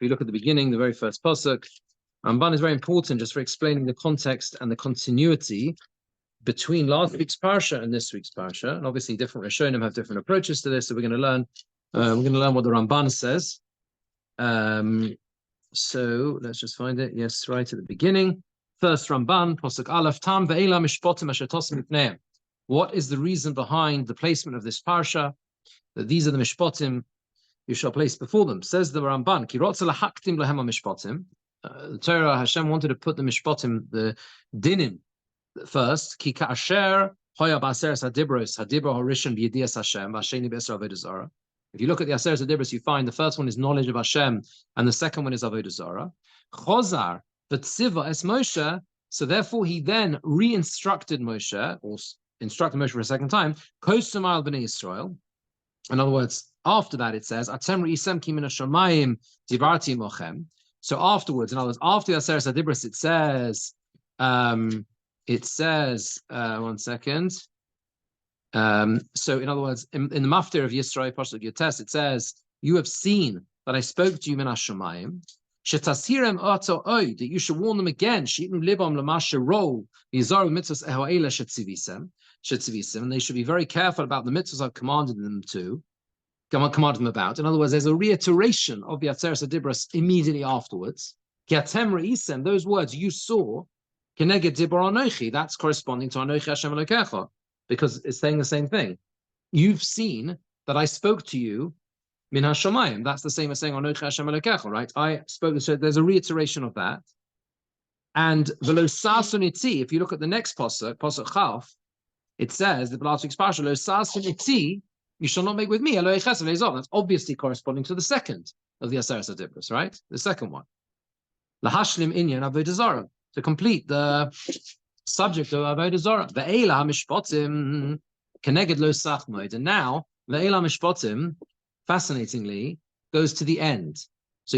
you look at the beginning, the very first pasuk, Ramban is very important just for explaining the context and the continuity between last week's parsha and this week's parsha. And obviously, different Rishonim have different approaches to this. So we're going to learn. What the Ramban says. So let's just find it. Yes, right at the beginning. First Ramban, pasuk Aleph Tam ve'ela mishpatim asher tosim lifneim. What is the reason behind the placement of this parsha? That these are the mishpatim you shall place before them. Says the Ramban, Ki rotza lahaktim lehem mishpatim. The Torah, Hashem wanted to put the mishpatim, the dinim, first. Ki ka'asher hoya ba'aseres hadibros hadibro horishan b'yedias Hashem v'asheni b'esra avodah zarah. If you look at the Aseres HaDibros, you find the first one is knowledge of Hashem, and the second one is Avodah Zarah. Chozar v'tziva es Moshe. So therefore, he then re-instructed Moshe, or instructed Moshe for a second time. Kosumal b'nei Yisrael. In other words, after that it says, Atem re'isem ki min hashamayim divarti mochem. So afterwards, in other words, after the Aseres HaDibros, it says, one second. So in other words, in the Maftir of Yisrael, Pasuk Yotes, it says, you have seen that I spoke to you min hashamayim, shetasirem ato oid, that you should warn them again, she'itnu libam lamasha ro, yizaru mitzvos eho'ela shetzivisem, and they should be very careful about the mitzvahs I've commanded them about. In other words, there's a reiteration of the Atzeres HaDibros immediately afterwards. Kiatem re'isem, those words you saw, keneged dibor anochi, that's corresponding to anochi Hashem Elokecha, because it's saying the same thing. You've seen that I spoke to you min hashamayim. That's the same as saying Anochi Hashem Elokecha, right? I spoke. So there's a reiteration of that. And v'lo sasun itzi. If you look at the next pasuk Chaf, it says the last week's parsha, lo sasun itzi, you shall not make with me Eloi Chesed Ve'ezov. That's obviously corresponding to the second of the Aseres HaDibros, right? The second one, lahashlim inyan avodah zarah, to complete the subject of Avodah Zarah. Ve'ela mishpatim keneged lo sachmoid. And now ve'ela mishpatim, fascinatingly, goes to the end. So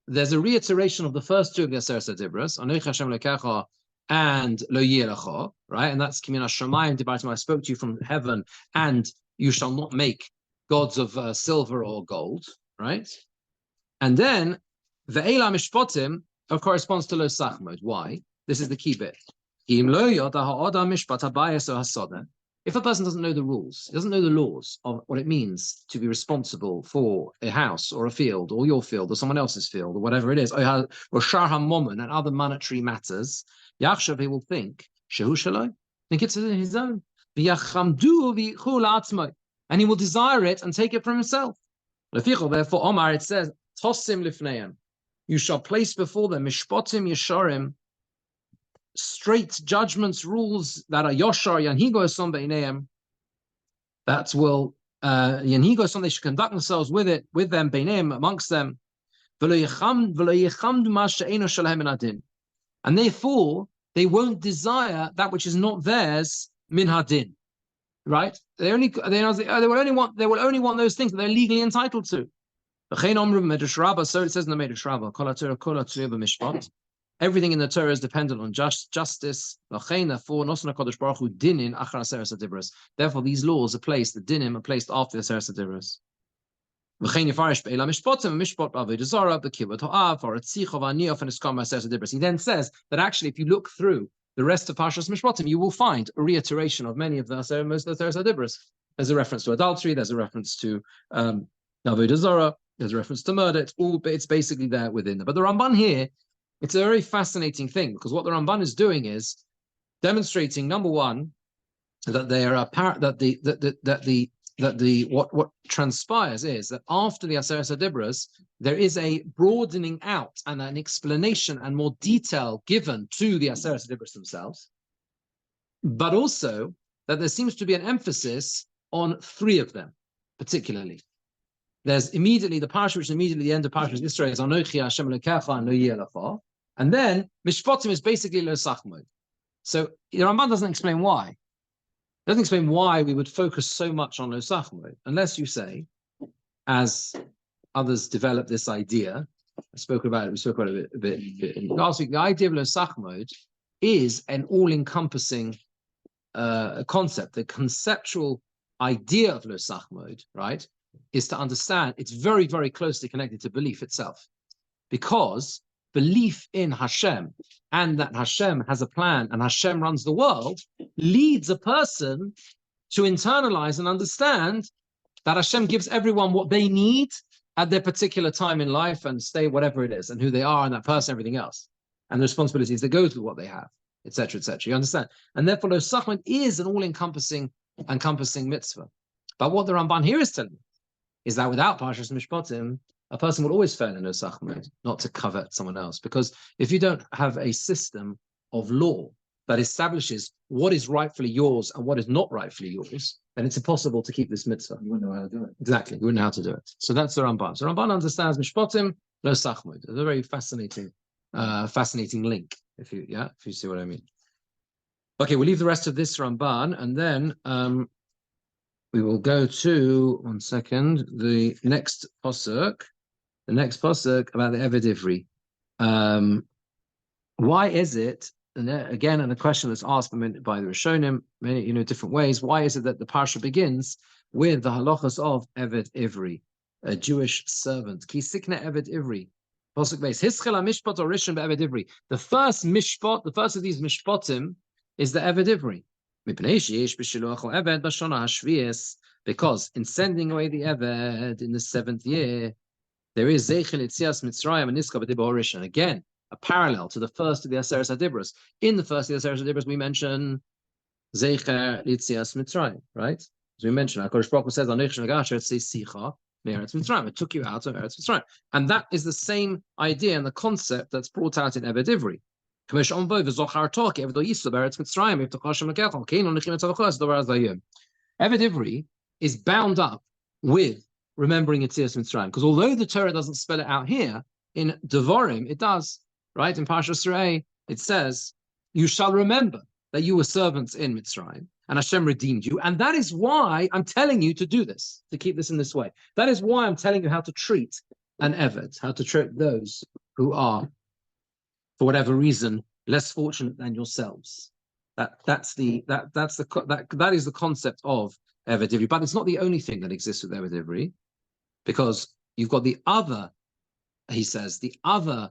there's a reiteration of the first two of the Aseres HaDibros, Anochi Hashem Elokecha and Lo Yilecha, right? And that's Kimin Hashamayim Dibartim, I spoke to you from heaven, and you shall not make gods of silver or gold, right? And then ve'ela mishpatim corresponds to Lo Sachmoid. Why? This is the key bit. If a person doesn't know the rules, doesn't know the laws of what it means to be responsible for a house or a field or your field or someone else's field or whatever it is, or shar hamomon and other monetary matters, Yachshav, he will think, Shehu Shalom, think it's his own. And he will desire it and take it from himself. Therefore, Omar, it says, Tosim lifneim, you shall place before them mishpatim yesharim, straight judgments, rules that are yoshar yanhigo son beineim, that will yanhigo son, they should conduct themselves with them beineim, amongst them, and therefore they won't desire that which is not theirs min hadin, right? They will only want those things that they're legally entitled to. So it says in the Medrash Rabbah, everything in the Torah is dependent on justice. Therefore, these laws are placed, the dinim are placed after the Aseres HaDibros. He then says that actually, if you look through the rest of Parshas Mishpatim, you will find a reiteration of many of the most of the Aseres HaDibros. There's a reference to adultery, there's a reference to Avodah Zarah, there's a reference to murder. It's basically there within there. But the Ramban here, it's a very fascinating thing, because what the Ramban is doing is demonstrating, number one, that there are what transpires is that after the Aseres HaDibros, there is a broadening out and an explanation and more detail given to the Aseres HaDibros themselves, but also that there seems to be an emphasis on three of them, particularly. There's immediately the parsha, which is immediately the end of Parshas Yisrael, is Anochi Hashem Elokecha and Lo Yilecha. And then Mishpatim is basically Lo Sachmoid. So the Ramban doesn't explain why. It doesn't explain why we would focus so much on Lo Sachmoid, unless you say, as others develop this idea. We spoke about it a bit last week. The idea of Lo Sachmoid is an all-encompassing concept. The conceptual idea of Lo Sachmoid, right, is to understand it's very, very closely connected to belief itself. because belief in Hashem and that Hashem has a plan and Hashem runs the world leads a person to internalize and understand that Hashem gives everyone what they need at their particular time in life and stay whatever it is and who they are and that person, everything else, and the responsibilities that goes with what they have, etc., etc. You understand? And therefore, Lo Sachman is an all-encompassing mitzvah. But what the Ramban here is telling you is that without Parshas Mishpatim, a person will always fail in Lo Sachman, not to covet someone else. Because if you don't have a system of law that establishes what is rightfully yours and what is not rightfully yours, then it's impossible to keep this mitzvah. You wouldn't know how to do it. Exactly, you wouldn't know how to do it. So that's the Ramban. So Ramban understands Mishpatim, Lo Sachman. It's a very fascinating link, if you see what I mean. Okay, we'll leave the rest of this Ramban, and then we will go to, one second, the next pasuk. The next pasuk about the Eved Ivri. Why is it, and again, and a question that's asked by the Rishonim, many different ways. Why is it that the parsha begins with the halachas of Eved Ivri, a Jewish servant? Ki sikna Eved Ivri. Pasuk base. Hischel mishpat orishon be'Eved Ivri. The first mishpat, the first of these mishpatim, is the Eved Ivri. Because in sending away the Eved in the 7th year, there is Zeichel Yitzias Mitzrayim and Niska B'Dibur Orishon. Again, a parallel to the first of the Aseres HaDibros. In the first of the Aseres HaDibros, we mention Zeichel Yitzias Mitzrayim, right? As we mentioned, HaKadosh Baruch Hu says, Anoich Shagash Eretz Sicha Me'eretz Mitzrayim. It took you out of Eretz Mitzrayim. And that is the same idea and the concept that's brought out in Eved Ivri. Eved Ivri is bound up with remembering Yetzias Mitzrayim, because although the Torah doesn't spell it out here, in Devarim it does, right? In Parshas Re'eh it says, you shall remember that you were servants in Mitzrayim, and Hashem redeemed you, and that is why I'm telling you to do this, to keep this in this way. That is why I'm telling you how to treat an Eved, how to treat those who are, for whatever reason, less fortunate than yourselves. That is the concept of Eved Ivri, but it's not the only thing that exists with Eved Ivri, because you've got the other, he says, the other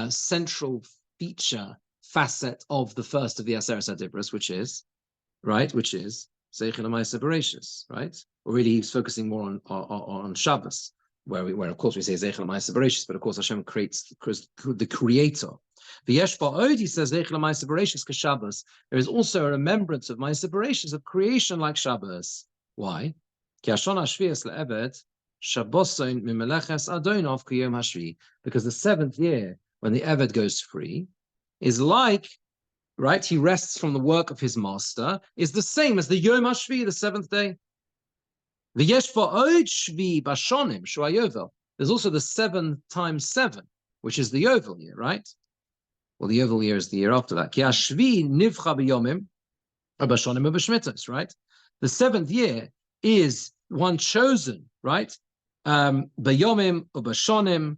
central feature, facet of the first of the Aseres HaDibros, which is Zeichel HaMa'aseh Bereishis, right? Or really he's focusing more on Shabbos, where of course we say Zeichel HaMa'aseh Bereishis, but of course Hashem creates the creator. V'yesh ba'od, he says, Zeichel HaMa'aseh Bereishis k'Shabbos. There is also a remembrance of Ma'aseh Bereishis, of creation like Shabbos. Why? Ki Hashon HaShvias le'Eved Shabboson mimeleches Adonov k'yom hashvi. Because the 7th year, when the Eved goes free, is like, right, he rests from the work of his master, is the same as the Yom HaShvi, the 7th day. V'yesh ba'od shvi bashonim shu hayovel. There's also the 7 times 7, which is the Yovel year, right? Well, the Yovel year is the year after that. Ki hashvi nivcha b'yomim bashonim u'b'shmitos, right? The 7th year is one chosen, right? B'yomim u'b'shonim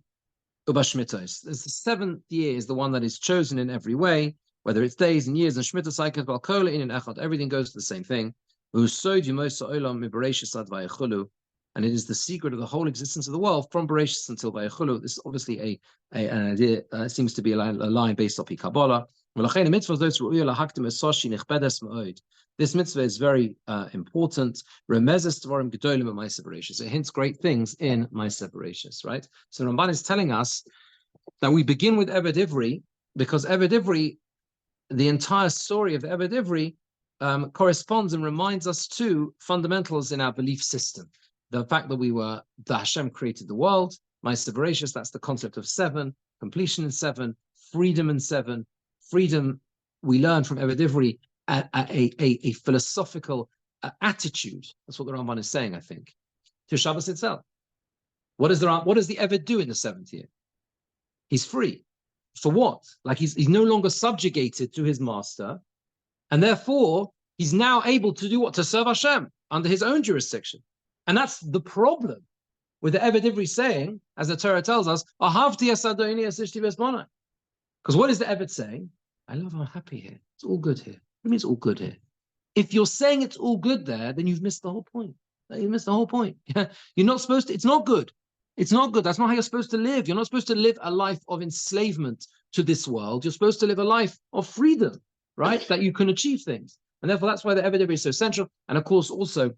u'b'shmitos. The 7th year is the one that is chosen in every way, whether it's days and years and shmitos cycles, balkola in and echad, everything goes to the same thing. And it is the secret of the whole existence of the world from Bereshis until Vayechulu. This is obviously an idea, seems to be a line based off Kabbalah. This mitzvah is very important. It hints great things in Ma'aseh Bereshis, right? So Ramban is telling us that we begin with Eved Ivri, because Eved Ivri, the entire story of Eved Ivri, corresponds and reminds us to fundamentals in our belief system. The fact that Hashem created the world, Ma'aseh Bereshis, that's the concept of 7, completion in 7, freedom in 7. Freedom, we learn from Eved Ivri, a philosophical attitude. That's what the Ramban is saying, I think, to Shabbos itself. What does the Eved do in the 7th year? He's free. For what? Like he's no longer subjugated to his master, and therefore he's now able to do what? To serve Hashem under his own jurisdiction. And that's the problem with the Eved Ivri saying, as the Torah tells us, Ahavti es Adoni es ishti v'esmonai. Because what is the Eved saying? I'm happy here. It's all good here. What do you mean it's all good here? If you're saying it's all good there, then you've missed the whole point. You missed the whole point. You're not supposed to, it's not good. It's not good. That's not how you're supposed to live. You're not supposed to live a life of enslavement to this world. You're supposed to live a life of freedom, right? That you can achieve things. And therefore, that's why the Evidence is so central. And of course, also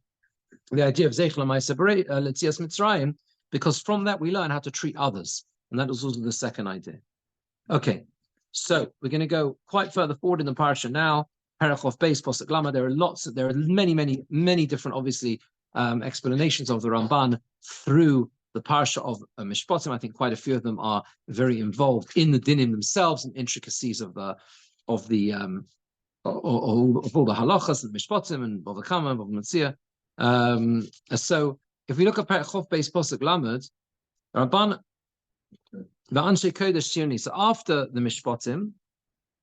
the idea of Zeichel Letzias Mitzrayim, because from that we learn how to treat others. And that is also the second idea. Okay, so we're going to go quite further forward in the parasha now. Parachof Beis Posuk Lama. There are many different, obviously, explanations of the Ramban through the parasha of Mishpatim. I think quite a few of them are very involved in the dinim themselves and intricacies of all the halachas and Mishpatim and Bava Kama and Bava Metzia. So if we look at Parachof Beis Posuk Lamed, Ramban the Anshe Kodesh Tirni. So after the Mishpatim,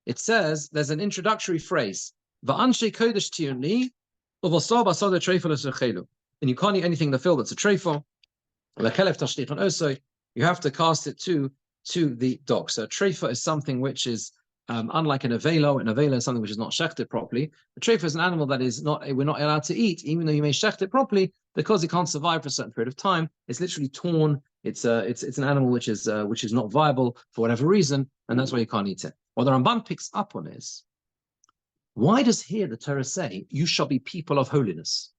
it says there's an introductory phrase. Va'anshe Kodesh Tirni, uvosor basar treifel esechelu. And you can't eat anything in the field that's a treifel. You have to cast it to the dog. So a treifel is something which is unlike an avelo. An avelo is something which is not shechted properly. A treifel is an animal that is we're not allowed to eat, even though you may shecht it properly, because it can't survive for a certain period of time. It's literally torn. It's an animal which is not viable for whatever reason, and that's why you can't eat it. What the Ramban picks up on is, why does here the Torah say you shall be people of holiness?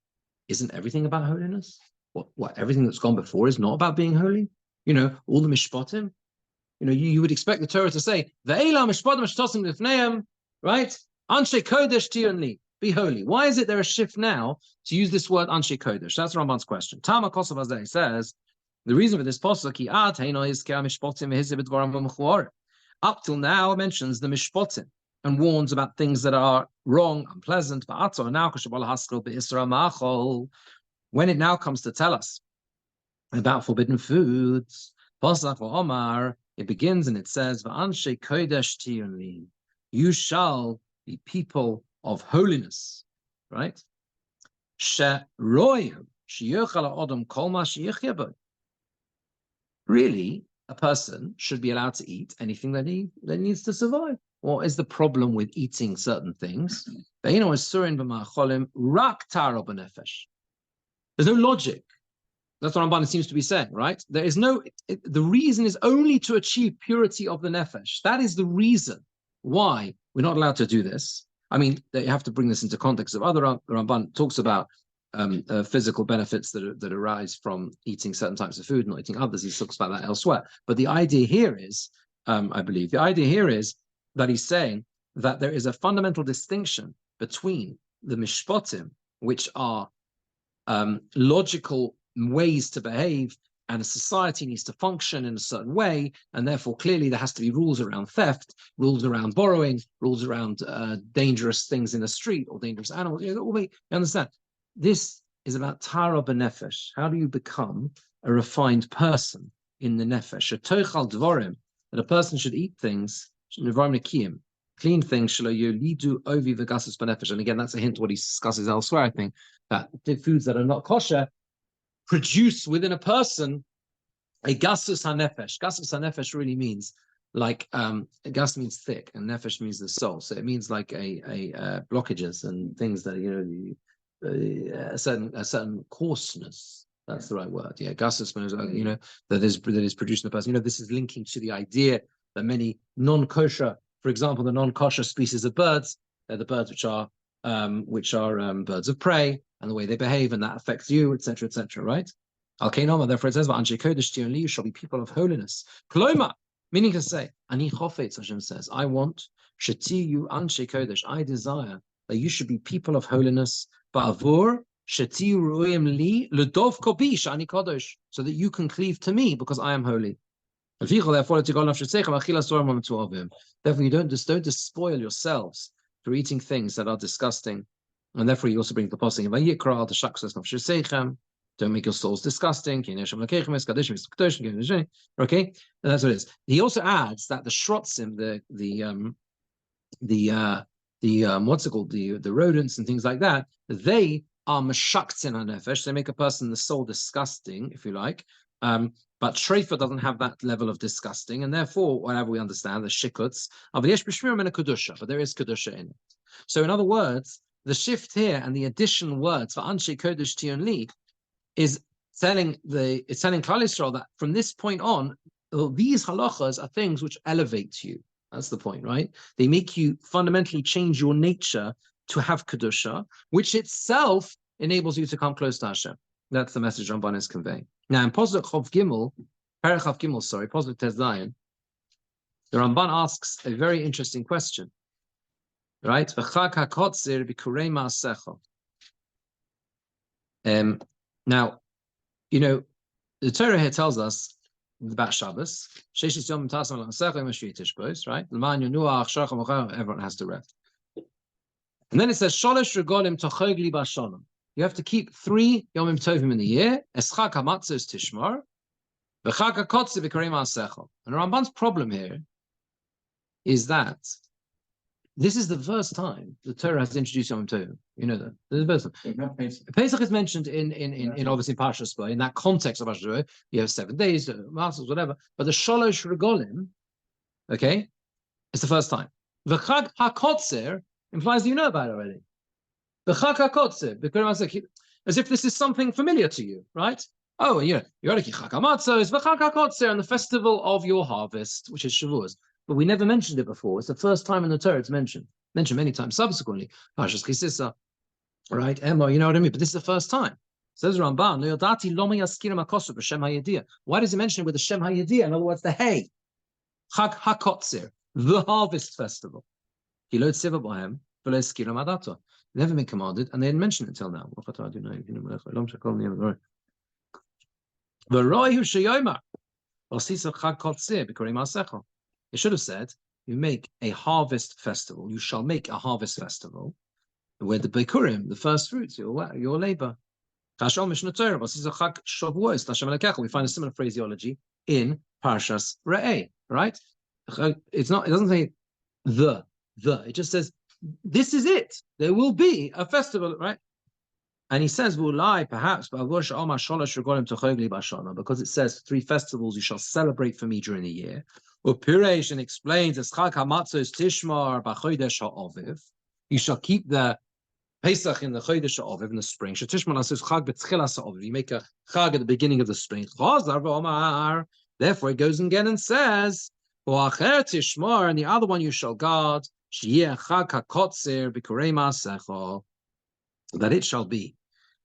Isn't everything about holiness? What everything that's gone before is not about being holy? All the mishpatim. You would expect the Torah to say, "Ve'ela mishpatim shtosim lifneim," right? Anshe kodesh tirni, be holy. Why is it there a shift now to use this word anshe kodesh? That's Ramban's question. Tama Kosav Azeh says the reason for this pasuk up till now it mentions the mishpatim and warns about things that are wrong, unpleasant. When it now comes to tell us about forbidden foods, it begins and it says, you shall be people of holiness, right? Really, a person should be allowed to eat anything that he needs to survive. What is the problem with eating certain things? There's no logic. That's what Ramban seems to be saying, right? There is the reason is only to achieve purity of the nefesh. That is the reason why we're not allowed to do this. I mean, you have to bring this into context of other. Ramban talks about physical benefits that arise from eating certain types of food, not eating others. He talks about that elsewhere. But the idea here is, I believe, that he's saying that there is a fundamental distinction between the mishpatim, which are logical ways to behave, and a society needs to function in a certain way, and therefore clearly there has to be rules around theft, rules around borrowing, rules around dangerous things in the street or dangerous animals. You understand? This is about tara b'nefesh. How do you become a refined person in the nefesh? A toichal dvorim, that a person should eat things, clean things, and again, that's a hint to what he discusses elsewhere, I think, that the foods that are not kosher produce within a person a gasus hanefesh. Gasus hanefesh really means gas means thick, and nefesh means the soul. So it means like a blockages and things that a certain coarseness. That's the right word. Yeah, gasus means that is produced in the person. This is linking to the idea that many non-kosher, for example, the non-kosher species of birds, they're the birds which are birds of prey, and the way they behave, and that affects you, etc., right? Al-Kainoma, therefore it says, "Anshe kodesh tirni, you shall be people of holiness." Kloma, meaning to say, Ani chofetz, Hashem says, I want shetiyu anshe kodesh. I desire that you should be people of holiness. Ba'avur shetiyu ruim li ledov kobi shani kodesh, so that you can cleave to me because I am holy. Therefore, you don't despoil yourselves for eating things that are disgusting. And therefore, you also bring the passing of Vayikra, the Shaksas of Shesechem. Don't make your souls disgusting. Okay, and that's what it is. He also adds that the Shrotzim, what's it called, the rodents and things like that, they are mashaktin hanefesh. They make a person, the soul, disgusting, if you like. But Shrefa doesn't have that level of disgusting, and therefore, whatever we understand, the shikuts, but there is kedusha in it. So, in other words, the shift here and the additional words for anshe kodesh tionli is telling Klal Yisrael that from this point on, these halachas are things which elevate you. That's the point, right? They make you fundamentally change your nature to have kedusha, which itself enables you to come close to Hashem. That's the message Ramban is conveying. Now, in Posuk Chav Gimel, Perek Chav Gimel, Posuk Tes Zayin, the Ramban asks a very interesting question, right? V'chag hakotzer b'kurei ma'asecha. Now, you know, the Torah here tells us about Shabbos, right? Everyone has to rest. And then it says, Sholosh regolim tochog li b'shonim. You have to keep 3 Yomim Tovim in the year. Eschak hamatzos tishmar, v'chag hakotzer b'kurei ma'asecha. And Ramban's problem here is that this is the first time the Torah has introduced Yom Tovim. You know that. This is the first time. Pesach is mentioned in obviously Parshas Bo. In that context of Parshas Bo, you have 7 days, Matzos, whatever. But the Sholosh Regolim, okay, it's the first time. The Chag HaKotzer implies that you know about it already. The Chag HaKotzer, as if this is something familiar to you, right? Oh, you're already Chag HaMatzos, the Chag HaKotzer, and the festival of your harvest, which is Shavuos. But we never mentioned it before. It's the first time in the Torah it's mentioned many times subsequently. Parshas Chisisa, right? Emma, you know what I mean? But this is the first time. Says Ramban, why does he mention it with the Shem HaYediyah? In other words, the hay. Chag HaKotzer, the harvest festival. Never been commanded, and they didn't mention it until now. It should have said, you make a harvest festival. You shall make a harvest festival where the Bikurim, the first fruits, your labor. We find a similar phraseology in Parshas Re'eh, right? It doesn't say the. It just says, this is it. There will be a festival, right? And he says, we'll lie, perhaps, because it says 3 festivals you shall celebrate for me during the year. Upiresh explains as Chag HaMatzos Tishmar b'Chodesh HaAviv. You shall keep the Pesach in the Chodesh HaAviv in the spring. Shetishmar says Chag b'Tchilas HaAviv. You make a Chag at the beginning of the spring. Therefore, it goes again and says, V'acher Tishmar, and the other one you shall guard. Sheyeh Chag HaKotzer b'Kurei Ma'asecha. That it shall be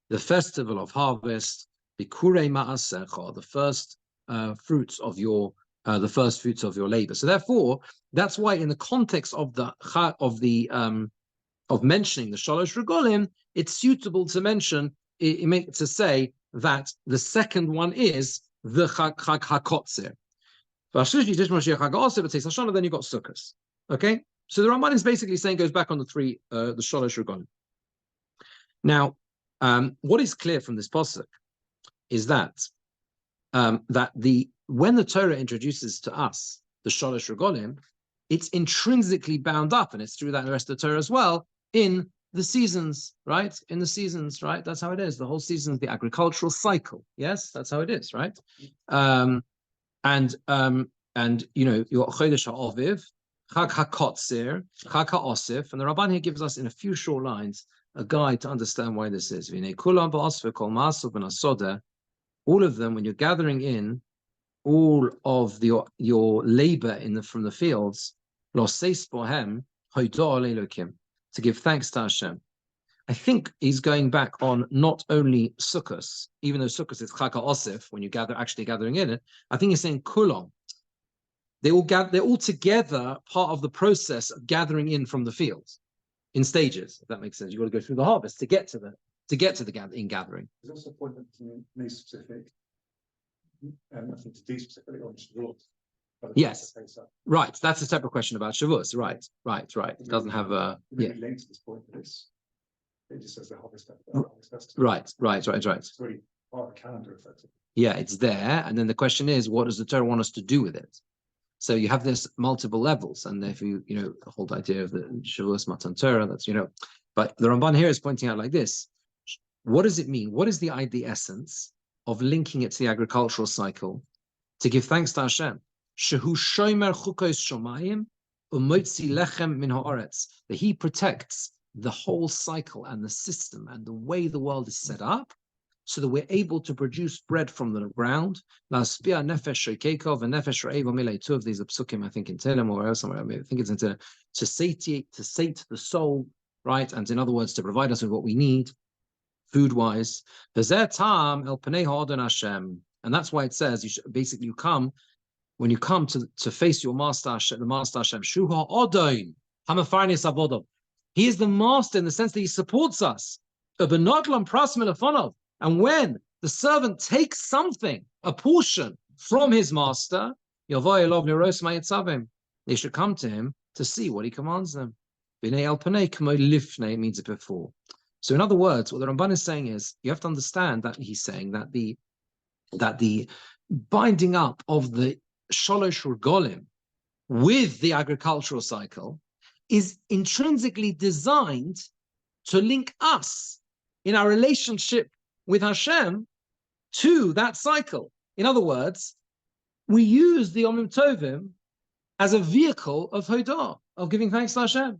the festival of harvest, b'Kurei Ma'asecha, the first fruits of your labor. So therefore, that's why in the context of mentioning the Sholosh Regolim, it's suitable to mention to say that the second one is the Chag HaKotzer. Then you got Sukkos. Okay, so the Ramban is basically saying goes back on the Sholosh Regolim. Now, what is clear from this pasuk is that when the Torah introduces to us the Sholosh Regolim, it's intrinsically bound up, and it's through that in the rest of the Torah as well, in the seasons, right? In the seasons, right? That's how it is. The whole season is the agricultural cycle. Yes, that's how it is, right? And you know, your Chodesh HaAviv, Chag HaKotzer, Chag HaOsif, and the Ramban here gives us in a few short lines a guide to understand why this is. All of them, when you're gathering in all of your labor from the fields, to give thanks to Hashem. I think he's going back on not only Sukkos, even though Sukkos is Chag HaOsif, when you actually gathering in it. I think he's saying Kulam. They're all together part of the process of gathering in from the fields in stages. If that makes sense, you've got to go through the harvest to get to the gathering. There's also a point that me specific, and I think to D specifically on Shavuot. Yes, right. That's a separate question about Shavuos. Right. It doesn't have a linked to this point. It just says the harvest. Right. It's really part of the calendar, effectively. Yeah, it's there, and then the question is, what does the Torah want us to do with it? So you have this multiple levels, and if you the whole idea of the Shavuos Matan Torah, that's but the Ramban here is pointing out like this. What does it mean? What is the essence of linking it to the agricultural cycle? To give thanks to Hashem. Shehu shomer chukos shomayim umotzi lechem min haaretz. That He protects the whole cycle and the system and the way the world is set up so that we're able to produce bread from the ground. Two of these are psukim, I think, in Tehillim or somewhere. I think it's into to sate the soul, right? And in other words, to provide us with what we need, food-wise. And that's why it says you should basically when you come to face your master Hashem, the master Hashem, Shuha Odoin, Hamafarnis Avodov. He is the master in the sense that he supports us. And when the servant takes something, a portion from his master, they should come to him to see what he commands them. It means it before. So in other words, what the Ramban is saying is, you have to understand that he's saying that the binding up of the Shalosh Regolim with the agricultural cycle is intrinsically designed to link us in our relationship with Hashem to that cycle. In other words, we use the Omim Tovim as a vehicle of Hodah, of giving thanks to Hashem.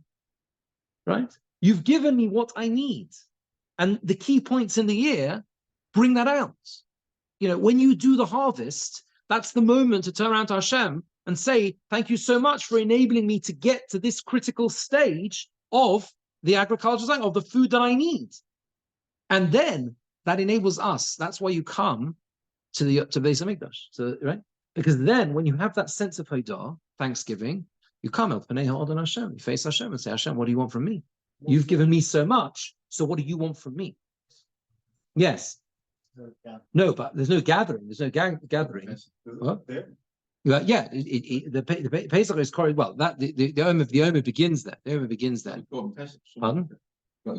Right? You've given me what I need. And the key points in the year bring that out. When you do the harvest, that's the moment to turn around to Hashem and say, thank you so much for enabling me to get to this critical stage of the agricultural cycle, of the food that I need. And then that enables us. That's why you come to Beis Hamikdash, right? Because then when you have that sense of Hodah, thanksgiving, you come El Panei Ha'odon Hashem. You face Hashem and say, Hashem, what do you want from me? You've given me so much, so what do you want from me? Yes. No, but there's no gathering. There's no gathering. What? Yeah, the Pesach is correct. Well, that the Omer begins there. The Omer begins there. Pardon? No.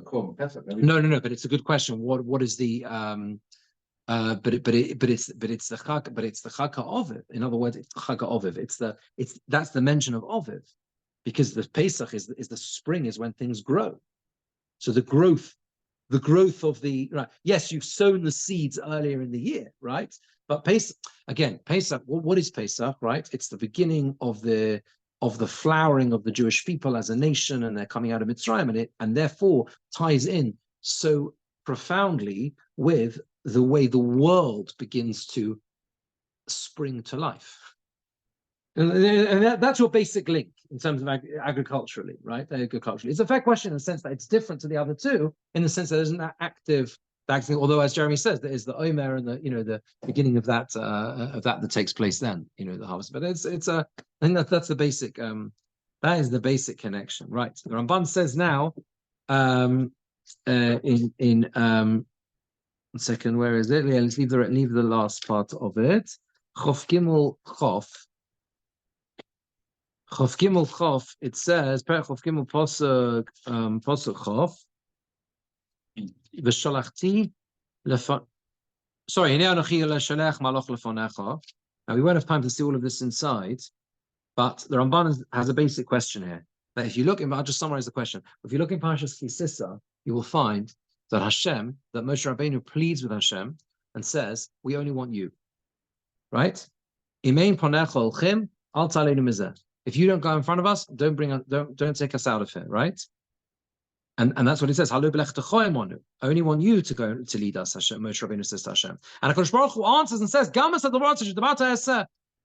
But it's a good question. What is the but it's the Chag, but it's the Chag HaOviv. In other words, it's Chag HaOviv. That's the mention of Oviv, because the Pesach is the spring, is when things grow. So the growth of the right. Yes, you've sown the seeds earlier in the year, right? But Pesach, what is Pesach, right? It's the beginning of the flowering of the Jewish people as a nation, and they're coming out of Mitzrayim, and therefore ties in so profoundly with the way the world begins to spring to life. And that's your basic link in terms of agriculturally, right? Agriculturally, it's a fair question in the sense that it's different to the other two, in the sense that there's an active. Although, as Jeremy says, there is the Omer and the beginning of that that takes place then, the harvest. But I think that's the basic. That is the basic connection, right? The Ramban says now, in 1 second, where is it? Yeah, let's leave the last part of it. Chof Gimel Chof. Chof Gimel Chof. It says Perek Chof Gimel Pasuk Chof. V'shalachti lefon. Sorry, now we won't have time to see all of this inside, but the Ramban has a basic question here. That if you look, I'll just summarize the question. If you look in Parashas Kisisa, you will find that Moshe Rabbeinu pleads with Hashem and says, "We only want you." Right? If you don't go in front of us, don't take us out of here. Right? And that's what he says. I only want you to go to lead us, Hashem. Moshe Rabbeinu says to Hashem. And HaKadosh Baruch Hu answers and says,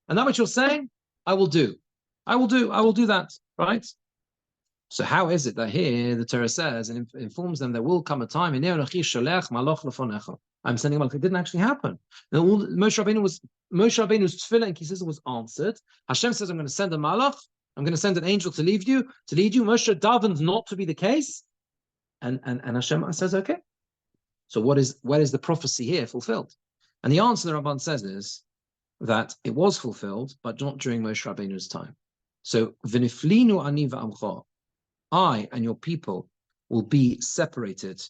and that which you're saying, I will do. I will do that. Right? So how is it that here the Torah says and informs them there will come a time, I'm sending a malach. It didn't actually happen. Moshe Rabbeinu's tefillah and kisisa was answered. Hashem says, I'm going to send a malach. I'm going to send an angel to lead you. Moshe davens not to be the case. And Hashem says, okay. So where is the prophecy here fulfilled? And the answer the Ramban says is that it was fulfilled, but not during Moshe Rabbeinu's time. So v'niflinu ani v'amcha, I and your people will be separated.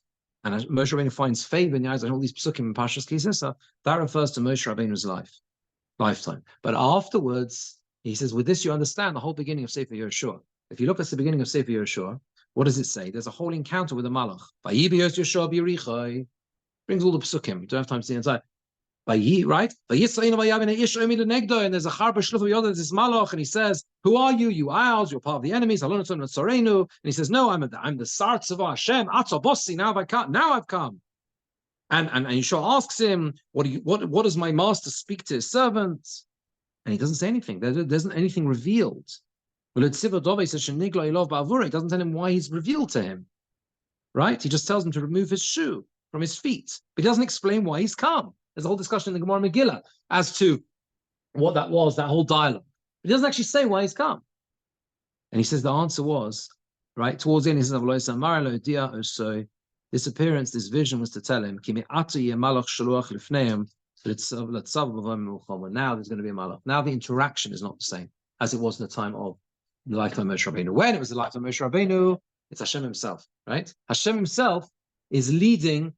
And as Moshe Rabbeinu finds favor in the eyes of all these psukim in Parshas Kisisa, that refers to Moshe Rabbeinu's lifetime. But afterwards, he says, with this you understand the whole beginning of Sefer Yehoshua. If you look at the beginning of Sefer Yehoshua, what does it say? There's a whole encounter with the Malach. Brings all the psukim. You don't have time to see inside. Right? And there's a harba shluch yoda, this Malach, and he says, "Who are you? You ours. You're part of the enemies." And he says, "No, I'm the Sartz of Hashem. Atzabossi. Now I've come. And Yeshua asks him, what does my master speak to his servant? And he doesn't say anything. There isn't anything revealed. He doesn't tell him why he's revealed to him. Right? He just tells him to remove his shoe from his feet. But he doesn't explain why he's come. There's a whole discussion in the Gemara Megillah as to what that was, that whole dialogue. But he doesn't actually say why he's come. And he says the answer was, right, towards the end, he says, this appearance, this vision was to tell him, now there's going to be a malach. Now the interaction is not the same as it was in the time of the lifetime of Moshe Rabbeinu. When it was the lifetime of Moshe Rabbeinu, it's Hashem himself, right? Hashem himself is leading,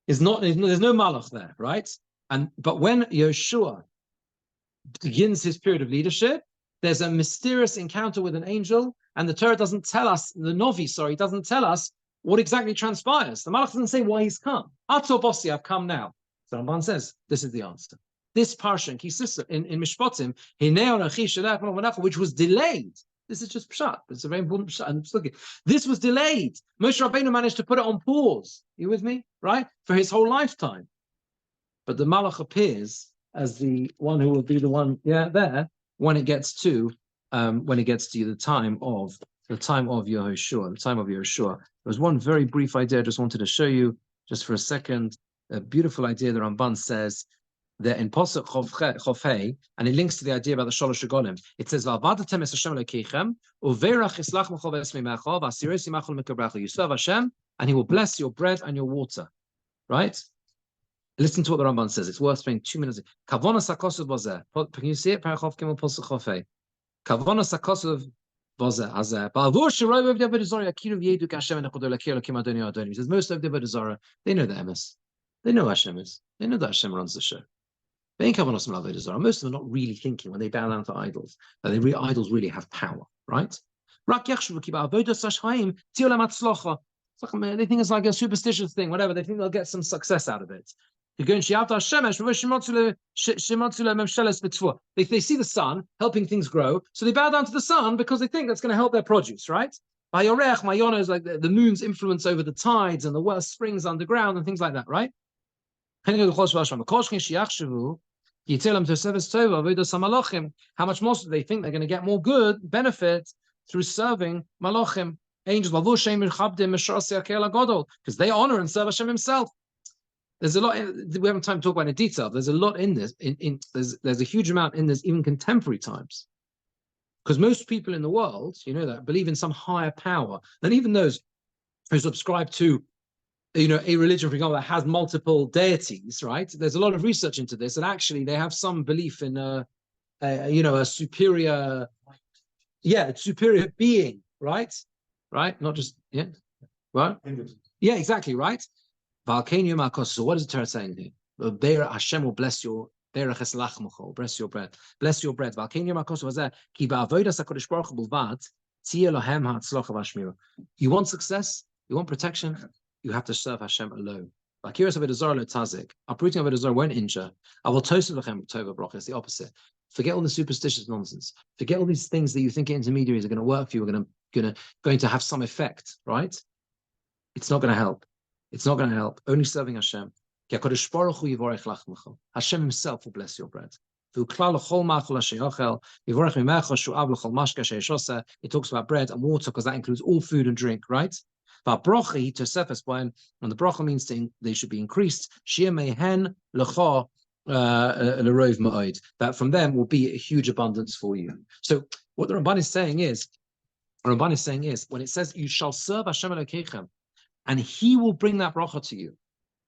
there's no malach there, right? But when Yeshua begins his period of leadership, there's a mysterious encounter with an angel, and the Torah doesn't tell us, doesn't tell us what exactly transpires. The malach doesn't say why he's come. Ato bossi, I've come now. So Ramban says, this is the answer. This parsha in Mishpatim, which was delayed. This is just pshat. It's a very important pshat. This was delayed. Moshe Rabbeinu managed to put it on pause. You with me? Right? For his whole lifetime. But the malach appears as the one who will be the one, there, when it gets to the time of Yehoshua. There was one very brief idea I just wanted to show you just for a second. A beautiful idea the Ramban says that in Pasuk Chofhei, and it links to the idea about the Sholosh Regalim. It says, "V'avadatem es Hashem Elokeichem, uveirach yislach mecho v'esmimecha, v'asirei simachol mekabracha." You serve Hashem, and He will bless your bread and your water. Right? Listen to what the Ramban says. It's worth spending 2 minutes. Kavonas hakosov bozeh. Can you see it? Parachov Gimel Pasuk Chofhei. Kavonas hakosov bozeh hazeh. Ba'avur shiroi v'evdei Zara yakiru v'yedu k'Hashem enechodo l'kir l'kim Adoni Adoni. He says most of the Zara, they know the emes. They know Hashem is. They know that Hashem runs the show. Most of them are not really thinking when they bow down to idols that idols really have power, right? They think it's like a superstitious thing, whatever. They think they'll get some success out of it. They see the sun helping things grow, so they bow down to the sun because they think that's going to help their produce, right? Mayona is like the moon's influence over the tides and the well springs underground and things like that, right? How much more do they think they're going to get more good benefit through serving malachim, angels, because they honor and serve Hashem himself. There's a lot, we haven't time to talk about it in detail. There's a lot in this, there's a huge amount in this, even contemporary times. Because most people in the world, you know that, believe in some higher power. And even those who subscribe to a religion, for example, that has multiple deities, right? There's a lot of research into this, and actually they have some belief in a superior, superior being, right? Not just, right? Yeah, exactly, right? So what is the Torah saying here? Hashem will bless your bless your bread. Bless your bread. You want success? You want protection? You have to serve Hashem alone. Uprooting of Avodah won't injure. It's the opposite. Forget all the superstitious nonsense. Forget all these things that you think intermediaries are going to work for you, are going to have some effect, right? It's not going to help. It's not going to help. Only serving Hashem. Hashem himself will bless your bread. It talks about bread and water because that includes all food and drink, right? And the bracha means they should be increased. That from them will be a huge abundance for you. So what the Ramban is saying is, when it says you shall serve Hashem Elokeichem, and He will bring that bracha to you.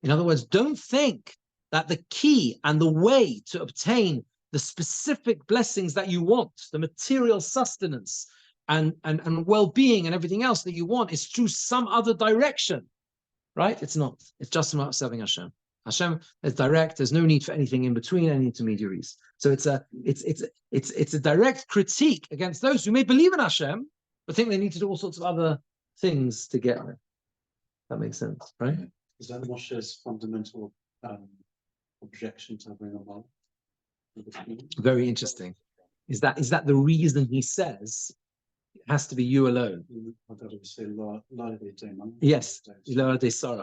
In other words, don't think that the key and the way to obtain the specific blessings that you want, the material sustenance and well-being and everything else that you want is through some other direction, right? It's not. It's just about serving Hashem. Hashem is direct. There's no need for anything in between, any intermediaries. So it's a direct critique against those who may believe in Hashem, but think they need to do all sorts of other things to get there. That makes sense, right? Is that Moshe's fundamental objection to having a mouth? Very interesting. Is that the reason he says it has to be you alone? I've got to say, Yes,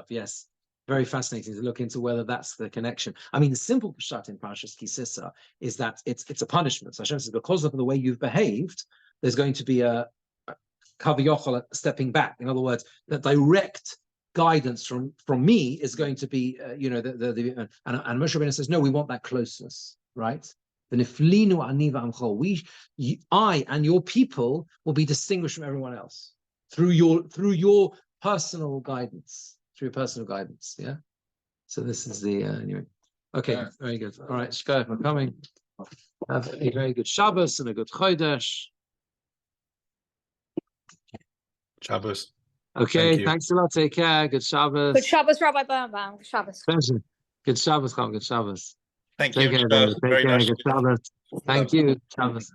yes. Very fascinating to look into whether that's the connection. I mean, the simple pshat in Parashas Kisisa is that it's a punishment. So Hashem says, because of the way you've behaved, there's going to be a kaviyachol stepping back. In other words, the direct guidance from me is going to be, and Moshe Rabbeinu says, no, we want that closeness, right? The niflinu aniva amchol. I and your people will be distinguished from everyone else through your personal guidance. Through your personal guidance, yeah. So this is the anyway. Okay, yeah. Very good. All right, Shkoyach for coming. Have a very good Shabbos and a good Chodesh. Shabbos. Okay, thanks a lot. Take care. Good Shabbos. Good Shabbos, Rabbi Birnbaum. Good Shabbos. Pleasure. Good Shabbos, Chaim. Good Shabbos. Thank Take you. care, Take care. Good Shabbos. Thank you. Shabbos.